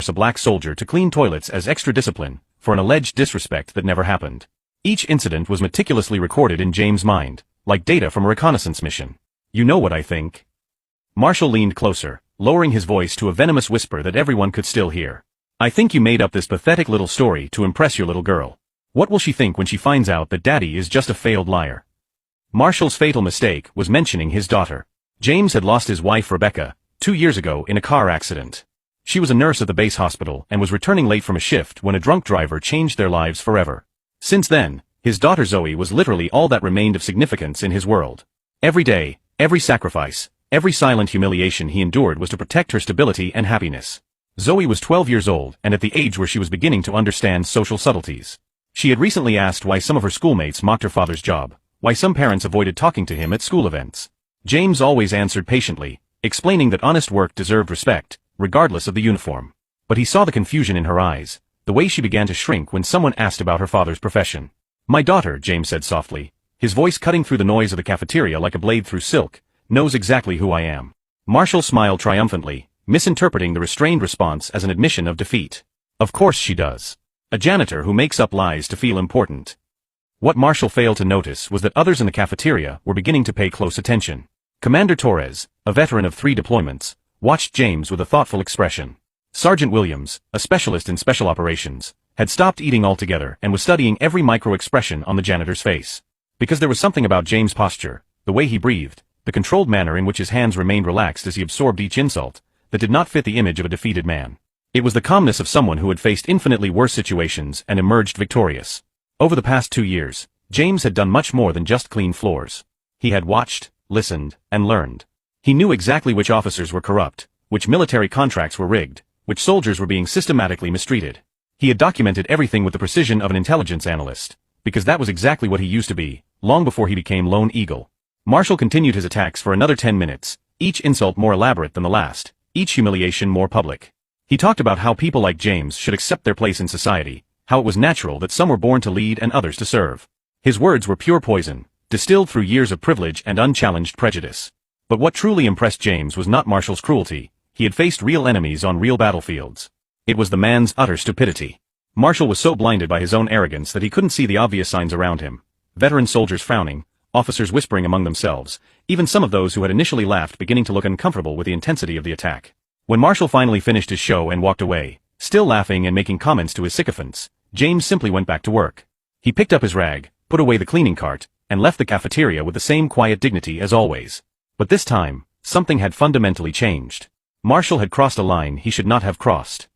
a black soldier to clean toilets as extra discipline, for an alleged disrespect that never happened. Each incident was meticulously recorded in James' mind, like data from a reconnaissance mission. You know what I think? Marshall leaned closer, lowering his voice to a venomous whisper that everyone could still hear. I think you made up this pathetic little story to impress your little girl. What will she think when she finds out that Daddy is just a failed liar? Marshall's fatal mistake was mentioning his daughter. James had lost his wife Rebecca 2 years ago in a car accident. She was a nurse at the base hospital and was returning late from a shift when a drunk driver changed their lives forever. Since then, his daughter Zoe was literally all that remained of significance in his world. Every day, every sacrifice, every silent humiliation he endured was to protect her stability and happiness. Zoe was 12 years old and at the age where she was beginning to understand social subtleties. She had recently asked why some of her schoolmates mocked her father's job, why some parents avoided talking to him at school events. James always answered patiently, explaining that honest work deserved respect, regardless of the uniform. But he saw the confusion in her eyes, the way she began to shrink when someone asked about her father's profession. My daughter, James said softly, his voice cutting through the noise of the cafeteria like a blade through silk, knows exactly who I am. Marshall smiled triumphantly, misinterpreting the restrained response as an admission of defeat. Of course she does. A janitor who makes up lies to feel important. What Marshall failed to notice was that others in the cafeteria were beginning to pay close attention. Commander Torres, a veteran of 3 deployments, watched James with a thoughtful expression. Sergeant Williams, a specialist in special operations, had stopped eating altogether and was studying every micro-expression on the janitor's face. Because there was something about James' posture, the way he breathed, the controlled manner in which his hands remained relaxed as he absorbed each insult, that did not fit the image of a defeated man. It was the calmness of someone who had faced infinitely worse situations and emerged victorious. Over the past 2 years, James had done much more than just clean floors. He had watched, listened, and learned. He knew exactly which officers were corrupt, which military contracts were rigged, which soldiers were being systematically mistreated. He had documented everything with the precision of an intelligence analyst, because that was exactly what he used to be, long before he became Lone Eagle. Marshall continued his attacks for another 10 minutes, each insult more elaborate than the last, each humiliation more public. He talked about how people like James should accept their place in society, how it was natural that some were born to lead and others to serve. His words were pure poison, distilled through years of privilege and unchallenged prejudice. But what truly impressed James was not Marshall's cruelty. He had faced real enemies on real battlefields. It was the man's utter stupidity. Marshall was so blinded by his own arrogance that he couldn't see the obvious signs around him. Veteran soldiers frowning, officers whispering among themselves, even some of those who had initially laughed beginning to look uncomfortable with the intensity of the attack. When Marshall finally finished his show and walked away, still laughing and making comments to his sycophants, James simply went back to work. He picked up his rag, put away the cleaning cart, and left the cafeteria with the same quiet dignity as always. But this time, something had fundamentally changed. Marshall had crossed a line he should not have crossed.